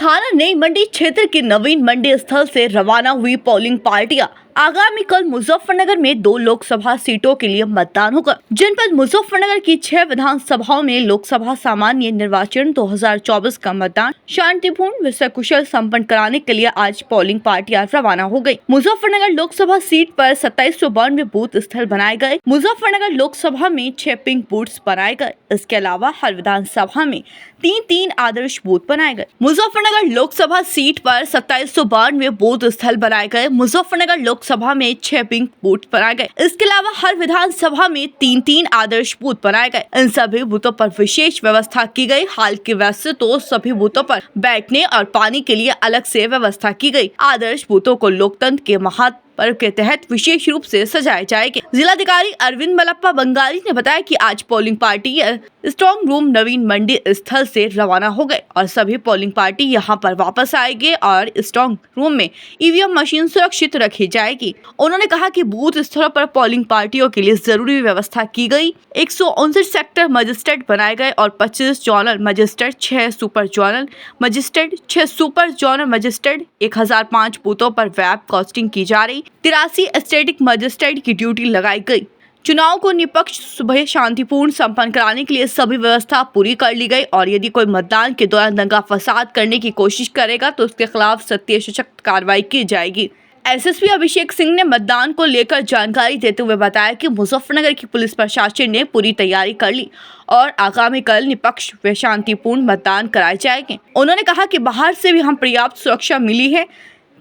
थाना नई मंडी क्षेत्र के नवीन मंडी स्थल से रवाना हुई पोलिंग पार्टियां आगामी कल मुजफ्फरनगर में 2 लोकसभा सीटों के लिए मतदान होगा। जनपद मुजफ्फरनगर की 6 विधानसभाओं में लोकसभा सामान्य निर्वाचन 2024 का मतदान शांतिपूर्ण व सकुशल संपन्न कराने के लिए आज पोलिंग पार्टियां रवाना हो गयी। मुजफ्फरनगर लोकसभा सीट पर 2792 बूथ स्थल बनाए गए। मुजफ्फरनगर लोकसभा में 6 पिंक बूथ बनाए गए। इसके अलावा हर विधानसभा में 3 आदर्श बूथ बनाए गए। मुजफ्फरनगर लोकसभा सीट पर 2792 बूथ स्थल बनाए गए। मुजफ्फरनगर लोकसभा में 6 पिंक बूथ बनाए गए। इसके अलावा हर विधानसभा में 3 आदर्श बूथ बनाए गए। इन सभी बूथों पर विशेष व्यवस्था की गई। हाल के वैसे तो सभी बूथों पर बैठने और पानी के लिए अलग से व्यवस्था की गई। आदर्श बूथों को लोकतंत्र के महत्व पर्व के तहत विशेष रूप से सजाए जाएंगे। जिलाधिकारी अरविंद मलप्पा बंगाली ने बताया कि आज पोलिंग पार्टी स्ट्रॉन्ग रूम नवीन मंडी स्थल से रवाना हो गए और सभी पोलिंग पार्टी यहां पर वापस आएंगे और स्ट्रॉन्ग रूम में ईवीएम मशीन सुरक्षित रखी जाएगी। उन्होंने कहा कि बूथ स्थलों पर पोलिंग पार्टियों के लिए जरूरी व्यवस्था की गई। 159 सेक्टर मजिस्ट्रेट बनाए गए और 25 zonal magistrate, 6 super zonal magistrate, 6 super zonal magistrate, 1005 बूथों पर वेब कास्टिंग की जा रही। 83 स्टैटिक मजिस्ट्रेट की ड्यूटी लगाई गई। चुनाव को निष्पक्ष सुबह शांतिपूर्ण संपन्न कराने के लिए सभी व्यवस्था पूरी कर ली गई और यदि कोई मतदान के दौरान दंगा फसाद करने की कोशिश करेगा तो उसके खिलाफ सख्त कार्रवाई की जाएगी। एसएसपी अभिषेक सिंह ने मतदान को लेकर जानकारी देते हुए बताया कि मुजफ्फरनगर की पुलिस प्रशासन ने पूरी तैयारी कर ली और आगामी कल निष्पक्ष व शांतिपूर्ण मतदान कराए जाएंगे। उन्होंने कहा कि बाहर से भी हम पर्याप्त सुरक्षा मिली है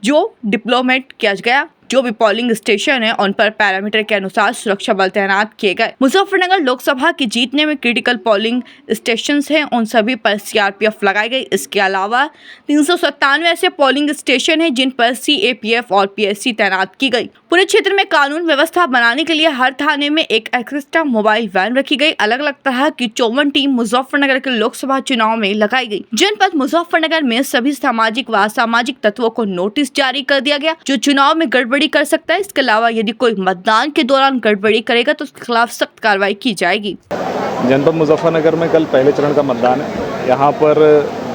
जो डिप्लोमेट किया गया। जो भी पोलिंग स्टेशन है उन पर पैरामीटर के अनुसार सुरक्षा बल तैनात किए गए। मुजफ्फरनगर लोकसभा के जीतने में क्रिटिकल पोलिंग स्टेशन हैं उन सभी पर सीआरपीएफ लगाई गई। इसके अलावा 397 ऐसे पोलिंग स्टेशन हैं जिन पर सीएपीएफ और पीएससी तैनात की गई। पूरे क्षेत्र में कानून व्यवस्था बनाने के लिए हर थाने में एक एक्स्ट्रा मोबाइल वैन रखी गई। अलग अलग तरह की 54 टीम मुजफ्फरनगर के लोकसभा चुनाव में लगाई गई। जनपद मुजफ्फरनगर में सभी सामाजिक व असामाजिक तत्वों को नोटिस जारी कर दिया गया जो चुनाव में गड़बड़ी कर सकता है। इसके अलावा यदि कोई मतदान के दौरान गड़बड़ी करेगा तो उसके खिलाफ सख्त कार्रवाई की जाएगी। जनपद मुजफ्फरनगर में कल पहले चरण का मतदान है। यहाँ पर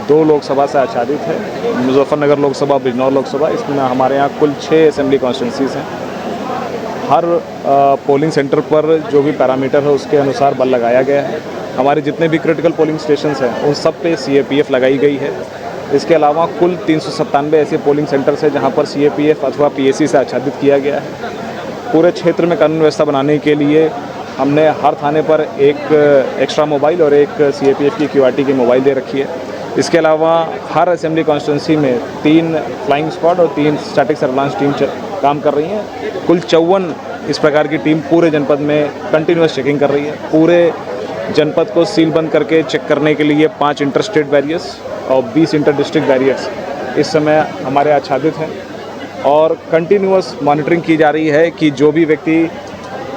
2 लोकसभा से आच्छादित है, मुजफ्फरनगर लोकसभा, बिजनौर लोकसभा। इसमें हमारे यहाँ कुल 6 असेंबली कॉन्स्टिट्यूंसीज हैं। हर पोलिंग सेंटर पर जो भी पैरामीटर है उसके अनुसार बल लगाया गया है। हमारे जितने भी क्रिटिकल पोलिंग स्टेशंस हैं उन सब पे सीएपीएफ लगाई गई है। इसके अलावा कुल 397 ऐसे पोलिंग सेंटर्स हैं जहां पर सीएपीएफ अथवा पीएससी से आच्छादित किया गया है। पूरे क्षेत्र में कानून व्यवस्था बनाने के लिए हमने हर थाने पर एक एक्स्ट्रा मोबाइल और एक सीएपीएफ की क्यूआरटी की मोबाइल दे रखी है। इसके अलावा हर असेंबली कॉन्स्टिट्यूंसी में 3 फ्लाइंग स्क्वाड और 3 स्टैटिक सर्विलांस टीम काम कर रही हैं। कुल 54 इस प्रकार की टीम पूरे जनपद में कंटिन्यूस चेकिंग कर रही है। पूरे जनपद को सील बंद करके चेक करने के लिए 5 इंटर स्टेट बैरियर्स और 20 इंटर डिस्ट्रिक्ट बैरियर्स इस समय हमारे आच्छादित हैं और कंटिन्यूस मॉनिटरिंग की जा रही है कि जो भी व्यक्ति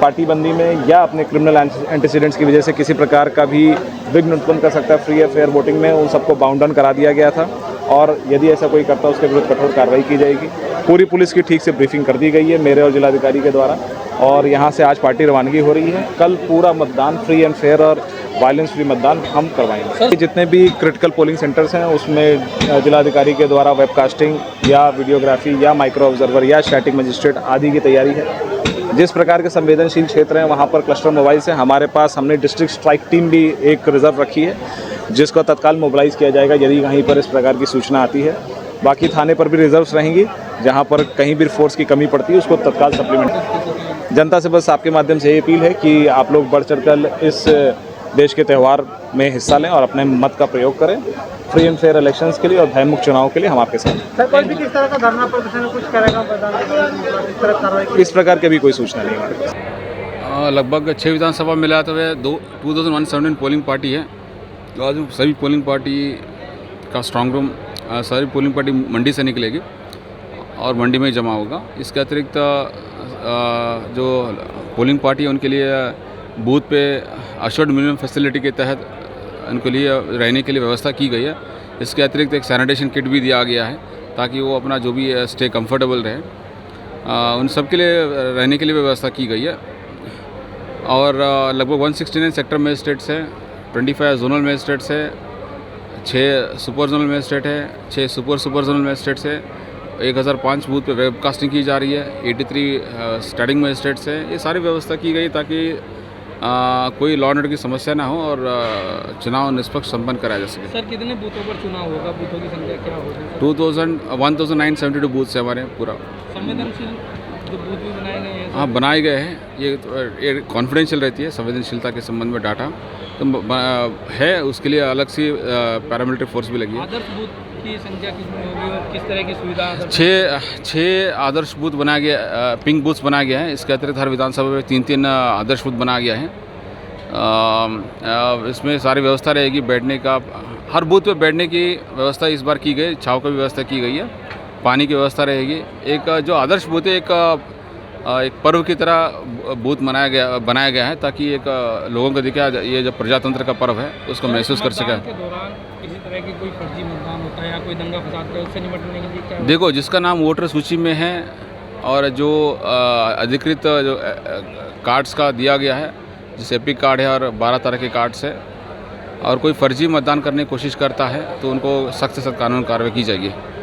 पार्टी बंदी में या अपने क्रिमिनल एंटीसीडेंट्स की वजह से किसी प्रकार का भी विघ्न उत्पन्न कर सकता है फ्री या फेयर वोटिंग में, उन सबको बाउंड डाउन करा दिया गया था और यदि ऐसा कोई करता है उसके विरुद्ध कठोर कार्रवाई की जाएगी। पूरी पुलिस की ठीक से ब्रीफिंग कर दी गई है मेरे और जिलाधिकारी के द्वारा और यहाँ से आज पार्टी रवानगी हो रही है। कल पूरा मतदान फ्री एंड फेयर और वायलेंस फ्री मतदान हम करवाएंगे। जितने भी क्रिटिकल पोलिंग सेंटर्स हैं उसमें जिलाधिकारी के द्वारा वेबकास्टिंग या वीडियोग्राफी या माइक्रो ऑब्जर्वर या स्टैटिक मजिस्ट्रेट आदि की तैयारी है। जिस प्रकार के संवेदनशील क्षेत्र हैं वहाँ पर क्लस्टर मोबाइल से हमारे पास हमने डिस्ट्रिक्ट स्ट्राइक टीम भी एक रिजर्व रखी है जिसको तत्काल मोबिलाइज किया जाएगा यदि कहीं पर इस प्रकार की सूचना आती है। बाकी थाने पर भी रिजर्व्स रहेंगी, जहाँ पर कहीं भी फोर्स की कमी पड़ती है उसको तत्काल सप्लीमेंट। जनता से बस आपके माध्यम से ये अपील है कि आप लोग बढ़ चढ़कर इस देश के त्यौहार में हिस्सा लें और अपने मत का प्रयोग करें फ्री एंड फेयर इलेक्शंस के लिए और भयमुक्त चुनाव के लिए हम आपके साथ। सर, कोई भी किस तरह का धरना प्रदर्शन कुछ करेगा इस तरह कार्रवाई? इस प्रकार की भी कोई सूचना नहीं हमारे पास। लगभग 6 विधानसभा मिलाते हुए 2117 पोलिंग पार्टी है। तो आज सभी पोलिंग पार्टी का स्ट्रांग रूम सारी पोलिंग पार्टी मंडी से निकलेगी और मंडी में जमा होगा। इसके अतिरिक्त जो पोलिंग पार्टी है उनके लिए बूथ पे अशोर्ड मिनिमम फैसिलिटी के तहत उनके लिए रहने के लिए व्यवस्था की गई है। इसके अतिरिक्त एक सैनिटेशन किट भी दिया गया है ताकि वो अपना जो भी स्टे कंफर्टेबल रहे। उन सब के लिए रहने के लिए व्यवस्था की गई है और लगभग 169 सेक्टर मजिस्ट्रेट्स है, 25 जोनल मजिस्ट्रेट्स है, 6 सुपर जोनल मजिस्ट्रेट है, 6 सुपर जोनल मजिस्ट्रेट्स है, 1005 बूथ पे वेबकास्टिंग की जा रही है, 83 स्टैटिंग मजिस्ट्रेट्स है। ये सारी व्यवस्था की गई ताकि कोई लॉ एंड ऑर्डर की समस्या ना हो और चुनाव निष्पक्ष संपन्न कराया जा सके। सर कितने बूथों पर चुनाव होगा, बूथों की संख्या क्या होगी? 1972 बूथ्स है हमारे पूरा। संवेदनशील जो बूथ भी बनाए गए हैं हाँ, बनाए गए हैं। ये कॉन्फिडेंशियल रहती है संवेदनशीलता के संबंध में डाटा तो है, उसके लिए अलग सी पैरामिलिट्री फोर्स भी लगी है। आदर्श बूथ की संख्या कितनी होगी और किस तरह की सुविधा? 6 आदर्श बूथ बनाया गया, पिंक बूथ्स बनाया गया है। इसके अतिरिक्त हर विधानसभा में 3 आदर्श बूथ बनाया गया है। इसमें सारी व्यवस्था रहेगी बैठने का, हर बूथ पे बैठने की व्यवस्था इस बार की गई, छाँव की व्यवस्था की गई है, पानी की व्यवस्था रहेगी। एक जो आदर्श बूथ है एक पर्व की तरह बूथ बनाया गया है ताकि एक लोगों को दिखे ये जो प्रजातंत्र का पर्व है उसको महसूस कर सके। मतदान के दौरान किसी तरह की कोई फर्जी मतदान होता है या कोई दंगा फसाद है, उससे निपटने के लिए क्या? देखो, जिसका नाम वोटर सूची में है और जो अधिकृत जो कार्ड्स का दिया गया है, जैसे एपिक कार्ड है और 12 तरह के कार्ड्स है, और कोई फर्जी मतदान करने की कोशिश करता है तो उनको सख्त से सख्त कानूनी कार्रवाई की जाएगी।